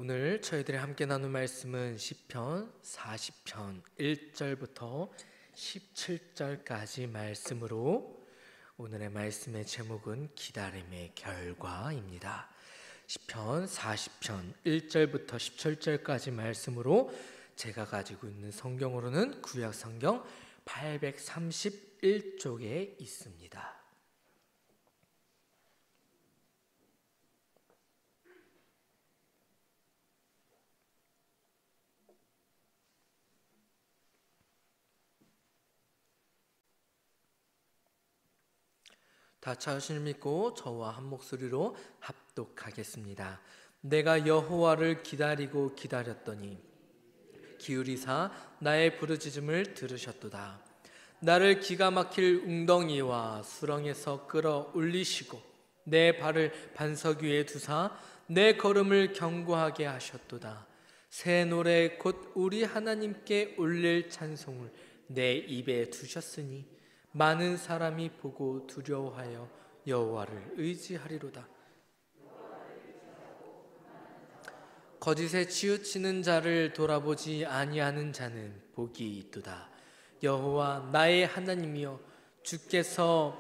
오늘 저희들이 함께 나눌 말씀은 시편 40편 1절부터 17절까지 말씀으로 오늘의 말씀의 제목은 기다림의 결과입니다. 시편 40편 1절부터 17절까지 말씀으로 제가 가지고 있는 성경으로는 구약 성경 831쪽에 있습니다. 다 찾으시는 믿고 저와 한 목소리로 합독하겠습니다. 내가 여호와를 기다리고 기다렸더니 기울이사 나의 부르짖음을 들으셨도다. 나를 기가 막힐 웅덩이와 수렁에서 끌어올리시고 내 발을 반석 위에 두사 내 걸음을 견고하게 하셨도다. 새 노래 곧 우리 하나님께 올릴 찬송을 내 입에 두셨으니 많은 사람이 보고 두려워하여 여호와를 의지하리로다. 거짓에 치우치는 자를 돌아보지 아니하는 자는 복이 있도다. 여호와 나의 하나님이여, 주께서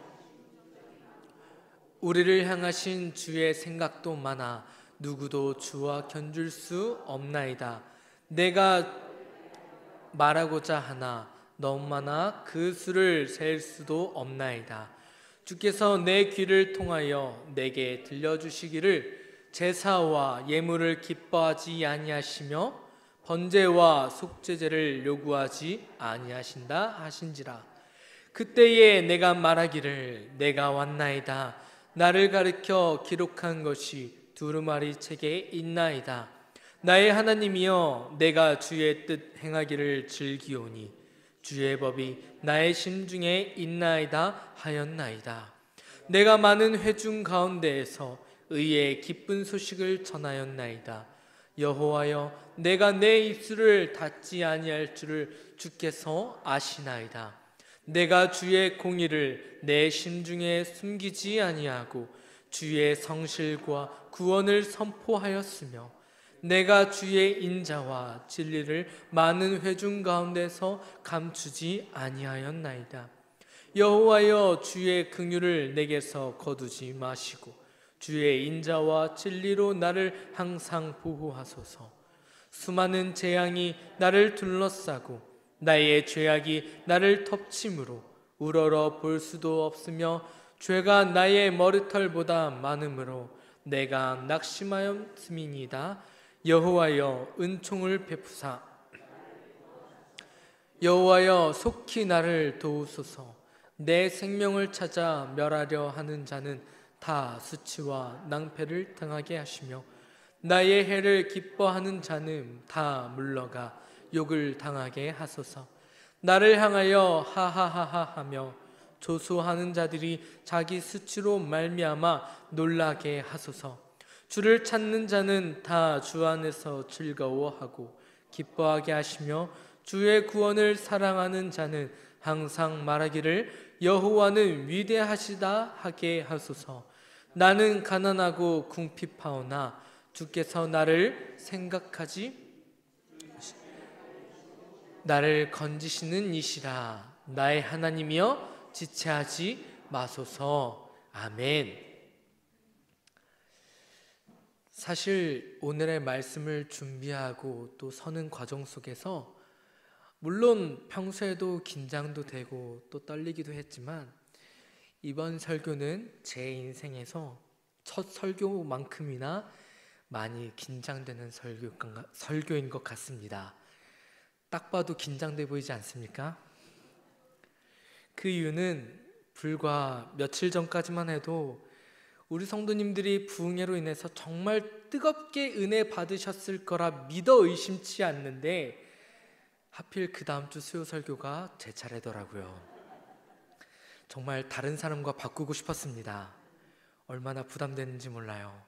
우리를 향하신 주의 생각도 많아 누구도 주와 견줄 수 없나이다. 내가 말하고자 하나 너무 많아 그 수를 셀 수도 없나이다. 주께서 내 귀를 통하여 내게 들려주시기를 제사와 예물을 기뻐하지 아니하시며 번제와 속죄제를 요구하지 아니하신다 하신지라. 그때에 내가 말하기를 내가 왔나이다. 나를 가리켜 기록한 것이 두루마리 책에 있나이다. 나의 하나님이여, 내가 주의 뜻 행하기를 즐기오니 주의 법이 나의 심중에 있나이다 하였나이다. 내가 많은 회중 가운데에서 의의 기쁜 소식을 전하였나이다. 여호와여, 내가 내 입술을 닫지 아니할 줄을 주께서 아시나이다. 내가 주의 공의를 내 심중에 숨기지 아니하고 주의 성실과 구원을 선포하였으며 내가 주의 인자와 진리를 많은 회중 가운데서 감추지 아니하였나이다. 여호와여, 주의 긍휼을 내게서 거두지 마시고 주의 인자와 진리로 나를 항상 보호하소서. 수많은 재앙이 나를 둘러싸고 나의 죄악이 나를 덮침으로 우러러 볼 수도 없으며 죄가 나의 머리털보다 많으므로 내가 낙심하였음이니이다. 여호와여, 은총을 베푸사 여호와여, 속히 나를 도우소서. 내 생명을 찾아 멸하려 하는 자는 다 수치와 낭패를 당하게 하시며 나의 해를 기뻐하는 자는 다 물러가 욕을 당하게 하소서. 나를 향하여 하하하하 하며 조소하는 자들이 자기 수치로 말미암아 놀라게 하소서. 주를 찾는 자는 다 주 안에서 즐거워하고 기뻐하게 하시며 주의 구원을 사랑하는 자는 항상 말하기를 여호와는 위대하시다 하게 하소서. 나는 가난하고 궁핍하오나 주께서 나를 건지시는 이시라. 나의 하나님이여, 지체하지 마소서. 아멘. 사실 오늘의 말씀을 준비하고 또 서는 과정 속에서 물론 평소에도 긴장도 되고 또 떨리기도 했지만 이번 설교는 제 인생에서 첫 설교만큼이나 많이 긴장되는 설교인 것 같습니다. 딱 봐도 긴장돼 보이지 않습니까? 그 이유는 불과 며칠 전까지만 해도 우리 성도님들이 부흥회로 인해서 정말 뜨겁게 은혜 받으셨을 거라 믿어 의심치 않는데 하필 그 다음 주 수요 설교가 제 차례더라고요. 정말 다른 사람과 바꾸고 싶었습니다. 얼마나 부담되는지 몰라요.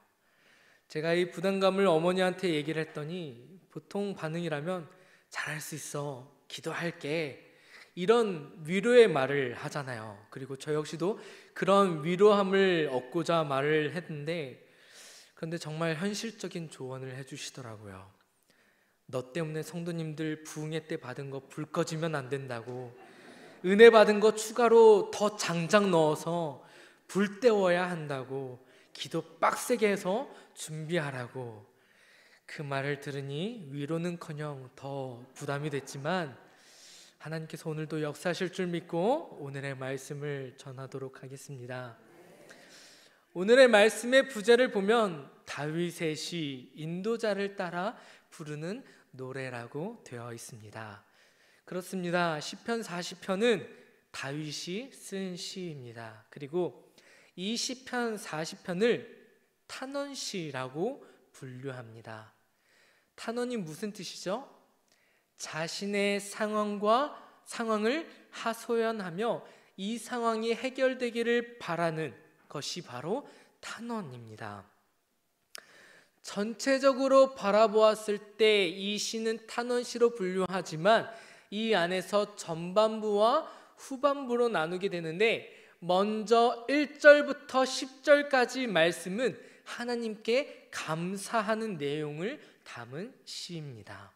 제가 이 부담감을 어머니한테 얘기를 했더니 보통 반응이라면 잘할 수 있어, 기도할게, 이런 위로의 말을 하잖아요. 그리고 저 역시도 그런 위로함을 얻고자 말을 했는데 그런데 정말 현실적인 조언을 해주시더라고요. 너 때문에 성도님들 부흥회 때 받은 거 불 꺼지면 안 된다고, 은혜 받은 거 추가로 더 장작 넣어서 불 때워야 한다고, 기도 빡세게 해서 준비하라고. 그 말을 들으니 위로는커녕 더 부담이 됐지만 하나님께서 오늘도 역사하실 줄 믿고 오늘의 말씀을 전하도록 하겠습니다. 오늘의 말씀의 부제를 보면 다윗의 시 인도자를 따라 부르는 노래라고 되어 있습니다. 그렇습니다. 시편 40편은 다윗이 쓴 시입니다. 그리고 이 시편 40편을 탄원시라고 분류합니다. 탄원이 무슨 뜻이죠? 자신의 상황을 하소연하며 이 상황이 해결되기를 바라는 것이 바로 탄원입니다. 전체적으로 바라보았을 때 이 시는 탄원시로 분류하지만 이 안에서 전반부와 후반부로 나누게 되는데, 먼저 1절부터 10절까지 말씀은 하나님께 감사하는 내용을 담은 시입니다.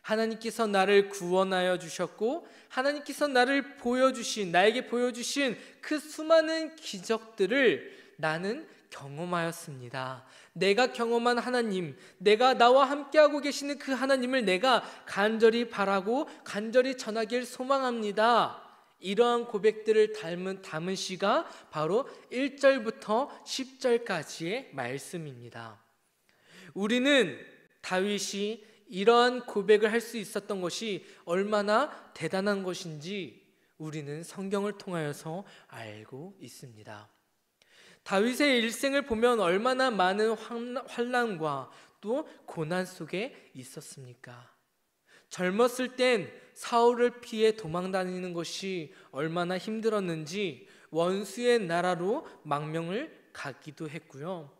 하나님께서 나를 구원하여 주셨고 하나님께서 나에게 보여주신 그 수많은 기적들을 나는 경험하였습니다. 내가 경험한 하나님, 내가 나와 함께하고 계시는 그 하나님을 내가 간절히 바라고 간절히 전하길 소망합니다. 이러한 고백들을 담은 시가 바로 1절부터 10절까지의 말씀입니다. 우리는 다윗이 이러한 고백을 할 수 있었던 것이 얼마나 대단한 것인지 우리는 성경을 통하여서 알고 있습니다. 다윗의 일생을 보면 얼마나 많은 환난과 또 고난 속에 있었습니까? 젊었을 땐 사울을 피해 도망다니는 것이 얼마나 힘들었는지 원수의 나라로 망명을 가기도 했고요.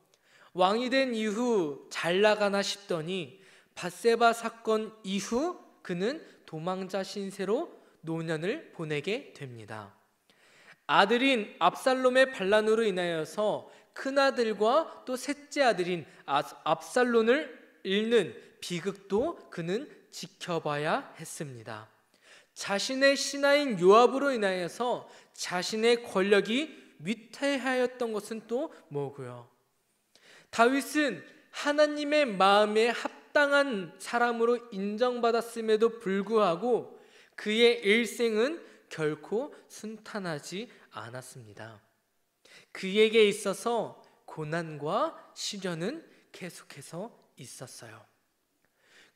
왕이 된 이후 잘 나가나 싶더니 밧세바 사건 이후 그는 도망자 신세로 노년을 보내게 됩니다. 아들인 압살롬의 반란으로 인하여서 큰아들과 또 셋째 아들인 압살롬을 잃는 비극도 그는 지켜봐야 했습니다. 자신의 신하인 요압으로 인하여서 자신의 권력이 위태하였던 것은 또 뭐고요? 다윗은 하나님의 마음에 합당한 사람으로 인정받았음에도 불구하고 그의 일생은 결코 순탄하지 않았습니다. 그에게 있어서 고난과 시련은 계속해서 있었어요.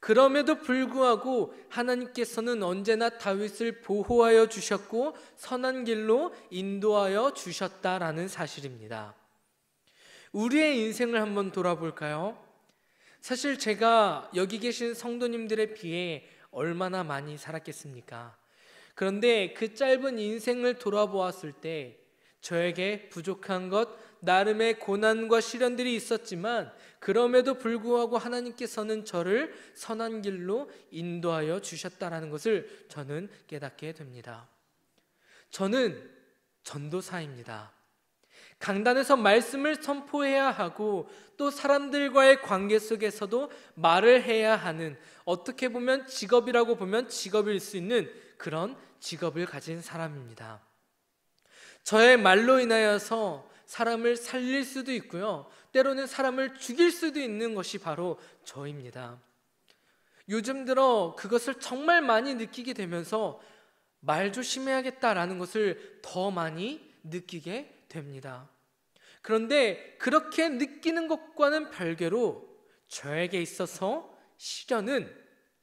그럼에도 불구하고 하나님께서는 언제나 다윗을 보호하여 주셨고 선한 길로 인도하여 주셨다라는 사실입니다. 우리의 인생을 한번 돌아볼까요? 사실 제가 여기 계신 성도님들에 비해 얼마나 많이 살았겠습니까? 그런데 그 짧은 인생을 돌아보았을 때 저에게 부족한 것, 나름의 고난과 시련들이 있었지만 그럼에도 불구하고 하나님께서는 저를 선한 길로 인도하여 주셨다라는 것을 저는 깨닫게 됩니다. 저는 전도사입니다. 강단에서 말씀을 선포해야 하고 또 사람들과의 관계 속에서도 말을 해야 하는, 어떻게 보면 직업이라고 보면 직업일 수 있는 그런 직업을 가진 사람입니다. 저의 말로 인하여서 사람을 살릴 수도 있고요, 때로는 사람을 죽일 수도 있는 것이 바로 저입니다. 요즘 들어 그것을 정말 많이 느끼게 되면서 말 조심해야겠다라는 것을 더 많이 느끼게 됩니다. 그런데 그렇게 느끼는 것과는 별개로 저에게 있어서 시련은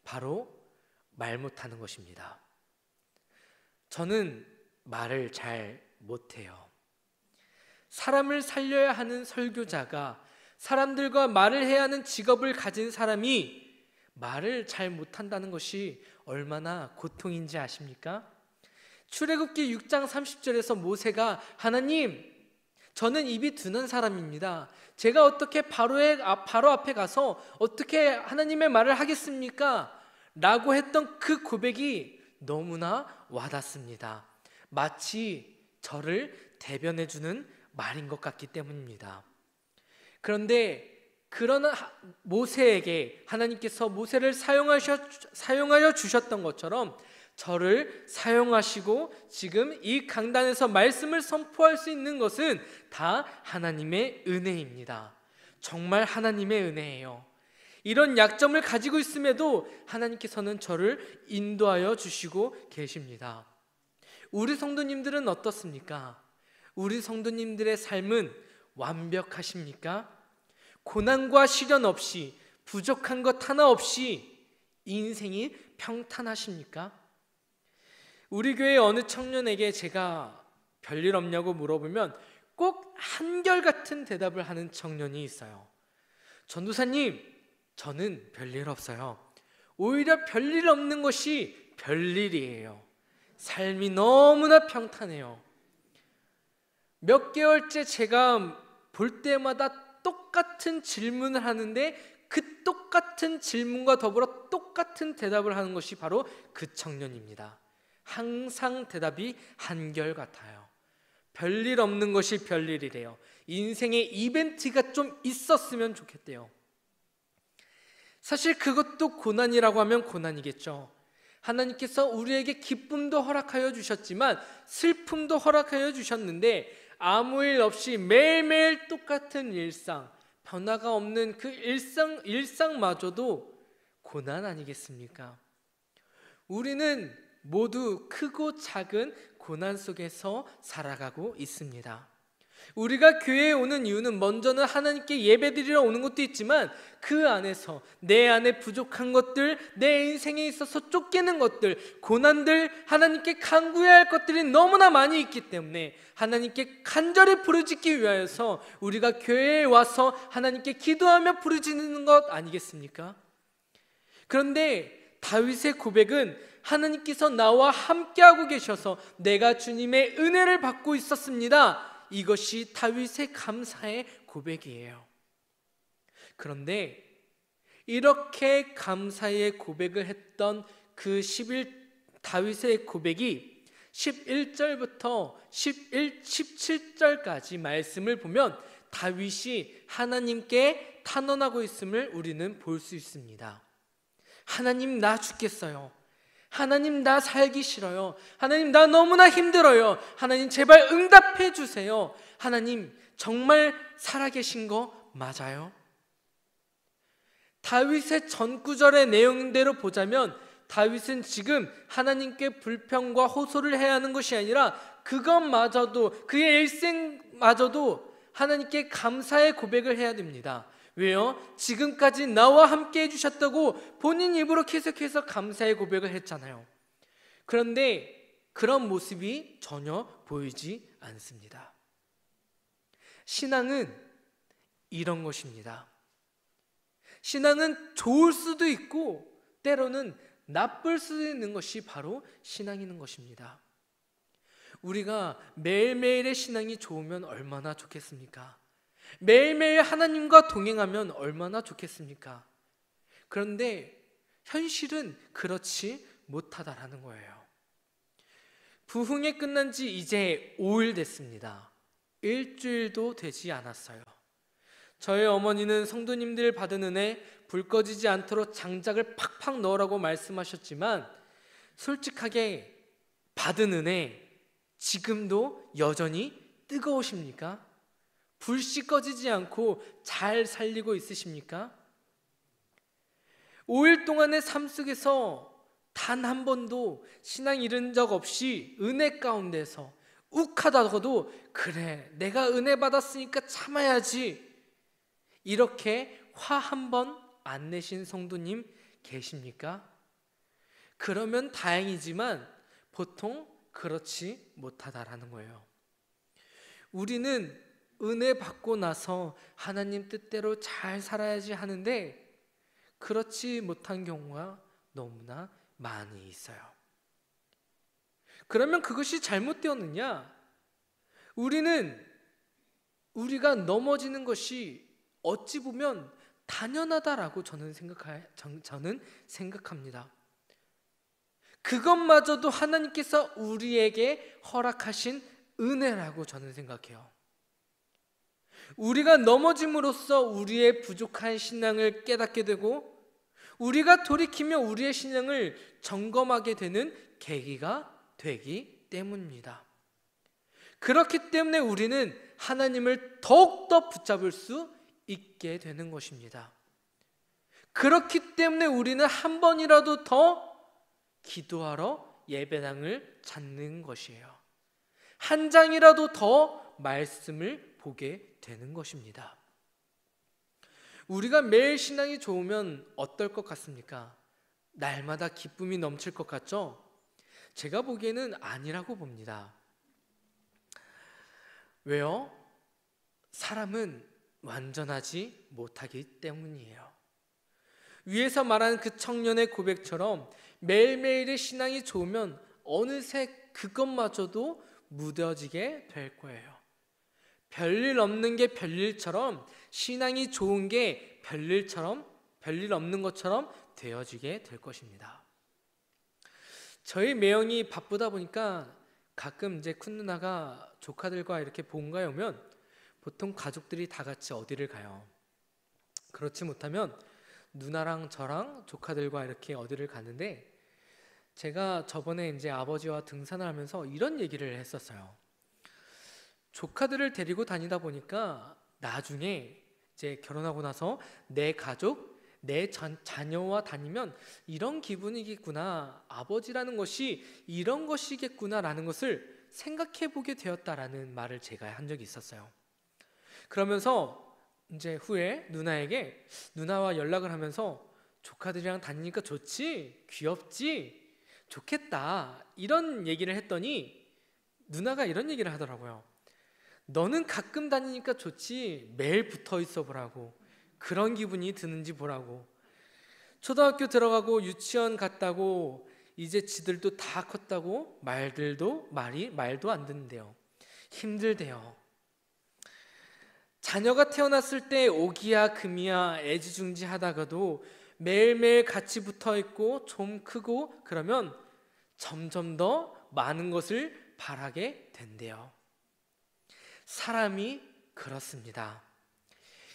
바로 말 못하는 것입니다. 저는 말을 잘 못해요. 사람을 살려야 하는 설교자가, 사람들과 말을 해야 하는 직업을 가진 사람이 말을 잘 못한다는 것이 얼마나 고통인지 아십니까? 출애굽기 6장 30절에서 모세가 하나님, 저는 입이 드는 사람입니다. 제가 어떻게 바로 앞에 가서 어떻게 하나님의 말을 하겠습니까? 라고 했던 그 고백이 너무나 와닿습니다. 마치 저를 대변해주는 말인 것 같기 때문입니다. 그런데 그러나 모세에게 하나님께서 모세를 사용하여 주셨던 것처럼 저를 사용하시고 지금 이 강단에서 말씀을 선포할 수 있는 것은 다 하나님의 은혜입니다. 정말 하나님의 은혜예요. 이런 약점을 가지고 있음에도 하나님께서는 저를 인도하여 주시고 계십니다. 우리 성도님들은 어떻습니까? 우리 성도님들의 삶은 완벽하십니까? 고난과 시련 없이, 부족한 것 하나 없이 인생이 평탄하십니까? 우리 교회 어느 청년에게 제가 별일 없냐고 물어보면 꼭 한결같은 대답을 하는 청년이 있어요. 전도사님, 저는 별일 없어요. 오히려 별일 없는 것이 별일이에요. 삶이 너무나 평탄해요. 몇 개월째 제가 볼 때마다 똑같은 질문을 하는데 그 똑같은 질문과 더불어 똑같은 대답을 하는 것이 바로 그 청년입니다. 항상 대답이 한결같아요. 별일 없는 것이 별일이래요. 인생에 이벤트가 좀 있었으면 좋겠대요. 사실 그것도 고난이라고 하면 고난이겠죠. 하나님께서 우리에게 기쁨도 허락하여 주셨지만 슬픔도 허락하여 주셨는데 아무 일 없이 매일매일 똑같은 일상, 변화가 없는 그 일상마저도 고난 아니겠습니까? 우리는 모두 크고 작은 고난 속에서 살아가고 있습니다. 우리가 교회에 오는 이유는 먼저는 하나님께 예배드리러 오는 것도 있지만 그 안에서 내 안에 부족한 것들, 내 인생에 있어서 쫓기는 것들, 고난들, 하나님께 간구해야 할 것들이 너무나 많이 있기 때문에 하나님께 간절히 부르짖기 위하여서 우리가 교회에 와서 하나님께 기도하며 부르짖는 것 아니겠습니까? 그런데 다윗의 고백은 하나님께서 나와 함께하고 계셔서 내가 주님의 은혜를 받고 있었습니다. 이것이 다윗의 감사의 고백이에요. 그런데 이렇게 감사의 고백을 했던 그 다윗의 고백이 11절부터 17절까지 말씀을 보면 다윗이 하나님께 탄원하고 있음을 우리는 볼 수 있습니다. 하나님, 나 죽겠어요. 하나님, 나 살기 싫어요. 하나님, 나 너무나 힘들어요. 하나님, 제발 응답해 주세요. 하나님, 정말 살아계신 거 맞아요? 다윗의 전구절의 내용대로 보자면 다윗은 지금 하나님께 불평과 호소를 해야 하는 것이 아니라 그것마저도, 그의 일생마저도 하나님께 감사의 고백을 해야 됩니다. 왜요? 지금까지 나와 함께 해주셨다고 본인 입으로 계속해서 감사의 고백을 했잖아요. 그런데 그런 모습이 전혀 보이지 않습니다. 신앙은 이런 것입니다. 신앙은 좋을 수도 있고 때로는 나쁠 수도 있는 것이 바로 신앙인 것입니다. 우리가 매일매일의 신앙이 좋으면 얼마나 좋겠습니까? 매일매일 하나님과 동행하면 얼마나 좋겠습니까? 그런데 현실은 그렇지 못하다라는 거예요. 부흥이 끝난 지 이제 5일 됐습니다. 일주일도 되지 않았어요. 저희 어머니는 성도님들 받은 은혜 불 꺼지지 않도록 장작을 팍팍 넣으라고 말씀하셨지만 솔직하게 받은 은혜 지금도 여전히 뜨거우십니까? 불씨 꺼지지 않고 잘 살리고 있으십니까? 5일 동안의 삶 속에서 단 한 번도 신앙 잃은 적 없이 은혜 가운데서 욱하다가도 그래, 내가 은혜 받았으니까 참아야지, 이렇게 화 한 번 안 내신 성도님 계십니까? 그러면 다행이지만 보통 그렇지 못하다라는 거예요. 우리는 은혜 받고 나서 하나님 뜻대로 잘 살아야지 하는데 그렇지 못한 경우가 너무나 많이 있어요. 그러면 그것이 잘못되었느냐? 우리가 넘어지는 것이 어찌 보면 당연하다라고 저는 생각합니다. 그것마저도 하나님께서 우리에게 허락하신 은혜라고 저는 생각해요. 우리가 넘어짐으로써 우리의 부족한 신앙을 깨닫게 되고 우리가 돌이키며 우리의 신앙을 점검하게 되는 계기가 되기 때문입니다. 그렇기 때문에 우리는 하나님을 더욱더 붙잡을 수 있게 되는 것입니다. 그렇기 때문에 우리는 한 번이라도 더 기도하러 예배당을 찾는 것이에요. 한 장이라도 더 말씀을 보게 되는 것입니다. 우리가 매일 신앙이 좋으면 어떨 것 같습니까? 날마다 기쁨이 넘칠 것 같죠? 제가 보기에는 아니라고 봅니다. 왜요? 사람은 완전하지 못하기 때문이에요. 위에서 말한 그 청년의 고백처럼 매일매일의 신앙이 좋으면 어느새 그것마저도 무뎌지게 될 거예요. 별일 없는 게 별일처럼 신앙이 좋은 게 별일 없는 것처럼 되어지게 될 것입니다. 저희 매형이 바쁘다 보니까 가끔 이제 큰 누나가 조카들과 이렇게 본가에 오면 보통 가족들이 다 같이 어디를 가요. 그렇지 못하면 누나랑 저랑 조카들과 이렇게 어디를 가는데, 제가 저번에 이제 아버지와 등산을 하면서 이런 얘기를 했었어요. 조카들을 데리고 다니다 보니까 나중에 이제 결혼하고 나서 내 가족, 내 자녀와 다니면 이런 기분이겠구나, 아버지라는 것이 이런 것이겠구나라는 것을 생각해 보게 되었다라는 말을 제가 한 적이 있었어요. 그러면서 이제 후에 누나와 연락을 하면서 조카들이랑 다니니까 좋지? 귀엽지? 좋겠다. 이런 얘기를 했더니 누나가 이런 얘기를 하더라고요. 너는 가끔 다니니까 좋지, 매일 붙어 있어 보라고. 그런 기분이 드는지 보라고. 초등학교 들어가고 유치원 갔다고 이제 지들도 다 컸다고 말도 안 듣는데요. 힘들대요. 자녀가 태어났을 때 오기야 금이야 애지중지 하다가도 매일매일 같이 붙어 있고 좀 크고 그러면 점점 더 많은 것을 바라게 된대요. 사람이 그렇습니다.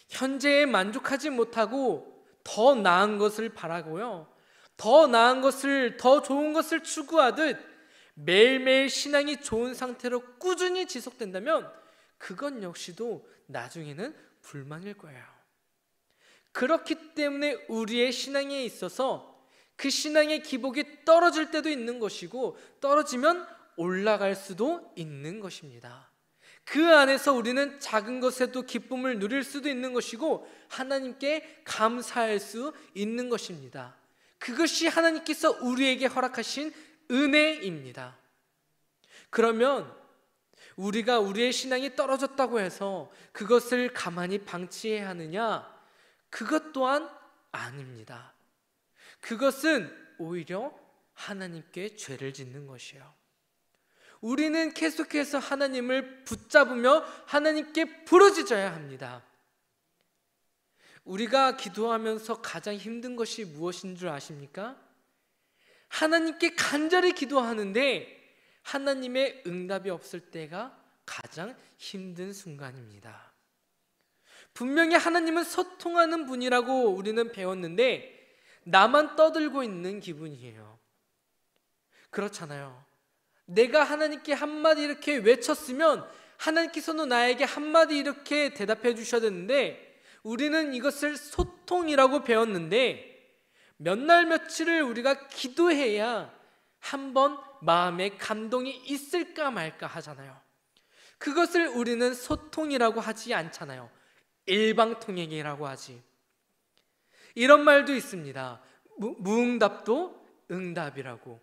현재에 만족하지 못하고 더 나은 것을 바라고요, 더 나은 것을, 더 좋은 것을 추구하듯 매일매일 신앙이 좋은 상태로 꾸준히 지속된다면 그건 역시도 나중에는 불만일 거예요. 그렇기 때문에 우리의 신앙에 있어서 그 신앙의 기복이 떨어질 때도 있는 것이고 떨어지면 올라갈 수도 있는 것입니다. 그 안에서 우리는 작은 것에도 기쁨을 누릴 수도 있는 것이고 하나님께 감사할 수 있는 것입니다. 그것이 하나님께서 우리에게 허락하신 은혜입니다. 그러면 우리가 우리의 신앙이 떨어졌다고 해서 그것을 가만히 방치해야 하느냐? 그것 또한 아닙니다. 그것은 오히려 하나님께 죄를 짓는 것이에요. 우리는 계속해서 하나님을 붙잡으며 하나님께 부르짖어야 합니다. 우리가 기도하면서 가장 힘든 것이 무엇인 줄 아십니까? 하나님께 간절히 기도하는데 하나님의 응답이 없을 때가 가장 힘든 순간입니다. 분명히 하나님은 소통하는 분이라고 우리는 배웠는데 나만 떠들고 있는 기분이에요. 그렇잖아요. 내가 하나님께 한마디 이렇게 외쳤으면 하나님께서는 나에게 한마디 이렇게 대답해 주셔야 되는데 우리는 이것을 소통이라고 배웠는데 몇 날 며칠을 우리가 기도해야 한번 마음에 감동이 있을까 말까 하잖아요. 그것을 우리는 소통이라고 하지 않잖아요. 일방통행이라고 하지. 이런 말도 있습니다. 무응답도 응답이라고.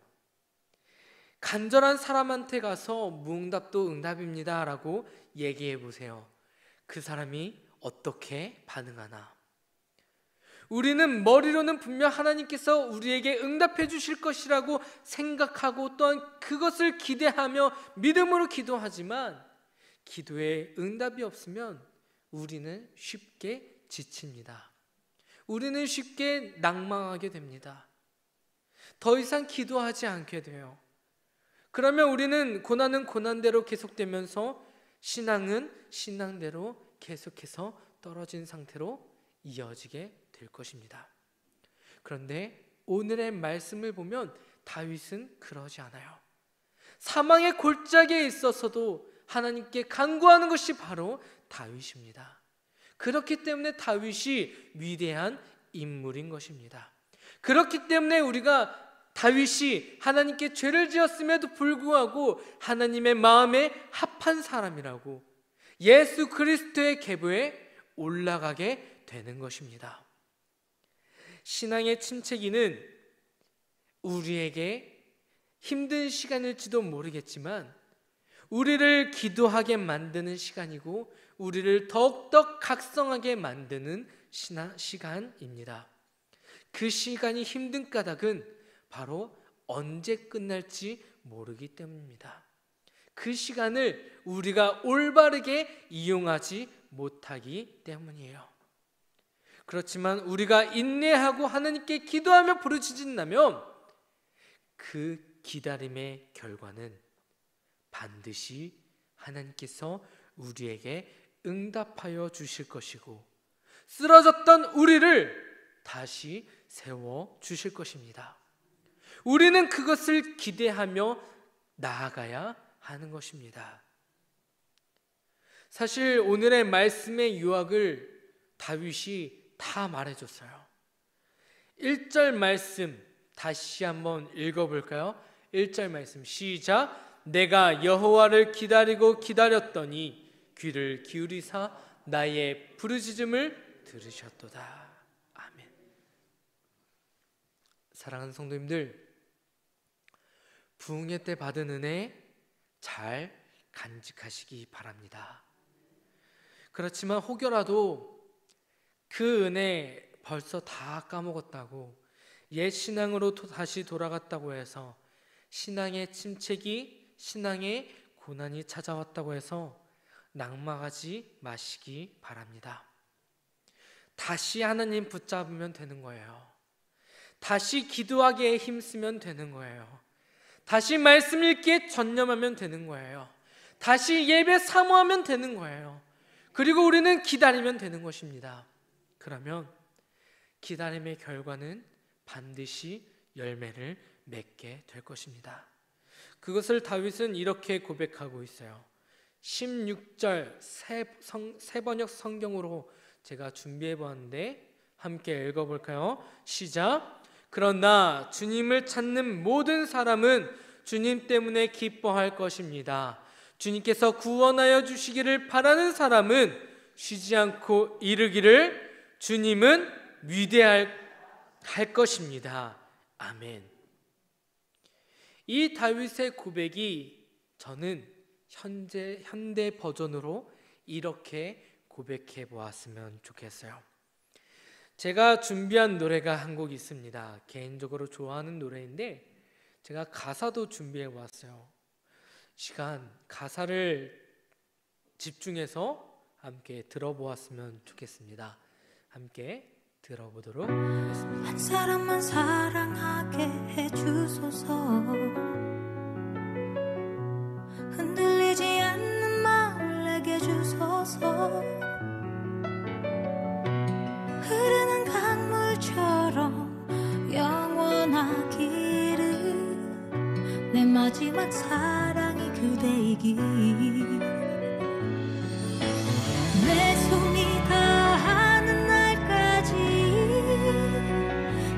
간절한 사람한테 가서 무응답도 응답입니다 라고 얘기해 보세요. 그 사람이 어떻게 반응하나? 우리는 머리로는 분명 하나님께서 우리에게 응답해 주실 것이라고 생각하고 또한 그것을 기대하며 믿음으로 기도하지만 기도에 응답이 없으면 우리는 쉽게 지칩니다. 우리는 쉽게 낭망하게 됩니다. 더 이상 기도하지 않게 돼요. 그러면 우리는 고난은 고난대로 계속되면서 신앙은 신앙대로 계속해서 떨어진 상태로 이어지게 될 것입니다. 그런데 오늘의 말씀을 보면 다윗은 그러지 않아요. 사망의 골짜기에 있어서도 하나님께 간구하는 것이 바로 다윗입니다. 그렇기 때문에 다윗이 위대한 인물인 것입니다. 그렇기 때문에 우리가 다윗이 하나님께 죄를 지었음에도 불구하고 하나님의 마음에 합한 사람이라고 예수 그리스도의 계보에 올라가게 되는 것입니다. 신앙의 침체기는 우리에게 힘든 시간일지도 모르겠지만 우리를 기도하게 만드는 시간이고 우리를 더욱더 각성하게 만드는 시간입니다. 그 시간이 힘든 까닭은 바로 언제 끝날지 모르기 때문입니다. 그 시간을 우리가 올바르게 이용하지 못하기 때문이에요. 그렇지만 우리가 인내하고 하나님께 기도하며 부르짖는다면 그 기다림의 결과는 반드시 하나님께서 우리에게 응답하여 주실 것이고 쓰러졌던 우리를 다시 세워 주실 것입니다. 우리는 그것을 기대하며 나아가야 하는 것입니다. 사실 오늘의 말씀의 요약을 다윗이 다 말해줬어요. 1절 말씀 다시 한번 읽어볼까요? 1절 말씀 시작. 내가 여호와를 기다리고 기다렸더니 귀를 기울이사 나의 부르짖음을 들으셨도다. 아멘. 사랑하는 성도님들, 부흥회 때 받은 은혜 잘 간직하시기 바랍니다. 그렇지만 혹여라도 그 은혜 벌써 다 까먹었다고 옛 신앙으로 다시 돌아갔다고 해서 신앙의 침체기, 신앙의 고난이 찾아왔다고 해서 낙망하지 마시기 바랍니다. 다시 하나님 붙잡으면 되는 거예요. 다시 기도하기에 힘쓰면 되는 거예요. 다시 말씀 읽기에 전념하면 되는 거예요. 다시 예배 사모하면 되는 거예요. 그리고 우리는 기다리면 되는 것입니다. 그러면 기다림의 결과는 반드시 열매를 맺게 될 것입니다. 그것을 다윗은 이렇게 고백하고 있어요. 16절 세번역 성경으로 제가 준비해 보았는데 함께 읽어볼까요? 시작. 그러나 주님을 찾는 모든 사람은 주님 때문에 기뻐할 것입니다. 주님께서 구원하여 주시기를 바라는 사람은 쉬지 않고 이르기를 주님은 위대할 것입니다. 아멘. 이 다윗의 고백이 저는 현대 버전으로 이렇게 고백해 보았으면 좋겠어요. 제가 준비한 노래가 한 곡 있습니다. 개인적으로 좋아하는 노래인데 제가 가사도 준비해 보았어요. 시간 가사를 집중해서 함께 들어보았으면 좋겠습니다. 함께 들어보도록 하겠습니다. 한 사람만 사랑하게 해주소서. 흔들리지 않는 마음을 내게 주소서. 흐르는 강물처럼 영원하기를 내 마지막 사랑이 그대이기. 내 숨이 다하는 날까지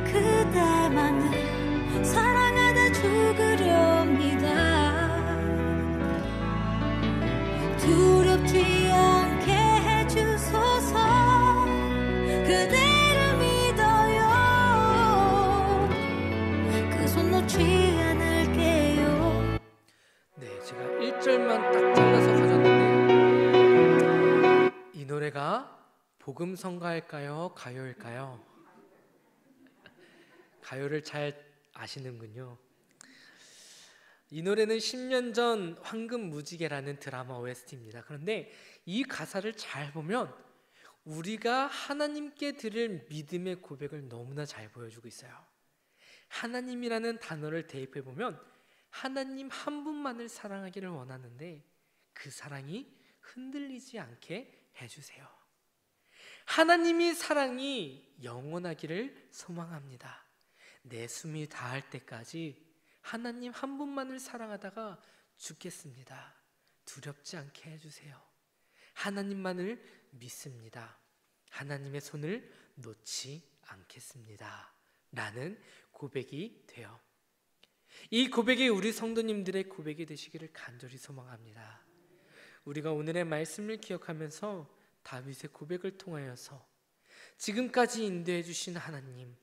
그대만을 사랑하다 죽으렵니다. 두렵지 않게 해주소서. 그대를 믿어요. 그 손 놓지 않을게요. 네, 제가 1절만 딱 잘라서 가졌는데 이 노래가 복음성가일까요? 가요일까요? 가요를 잘 아시는군요. 이 노래는 10년 전 황금무지개라는 드라마 OST입니다. 그런데 이 가사를 잘 보면 우리가 하나님께 드릴 믿음의 고백을 너무나 잘 보여주고 있어요. 하나님이라는 단어를 대입해 보면 하나님 한 분만을 사랑하기를 원하는데 그 사랑이 흔들리지 않게 해주세요. 하나님이 사랑이 영원하기를 소망합니다. 내 숨이 다할 때까지 하나님 한 분만을 사랑하다가 죽겠습니다. 두렵지 않게 해주세요. 하나님만을 믿습니다. 하나님의 손을 놓지 않겠습니다. 라는 고백이 돼요. 이 고백이 우리 성도님들의 고백이 되시기를 간절히 소망합니다. 우리가 오늘의 말씀을 기억하면서 다윗의 고백을 통하여서 지금까지 인도해 주신 하나님,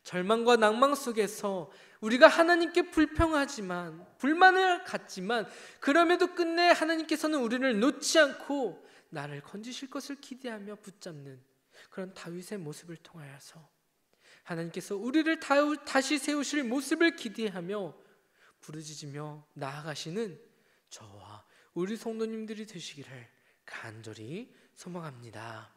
절망과 낭망 속에서 우리가 하나님께 불평하지만 불만을 갖지만 그럼에도 끝내 하나님께서는 우리를 놓지 않고 나를 건지실 것을 기대하며 붙잡는 그런 다윗의 모습을 통하여서 하나님께서 우리를 다시 세우실 모습을 기대하며 부르짖으며 나아가시는 저와 우리 성도님들이 되시기를 간절히 소망합니다.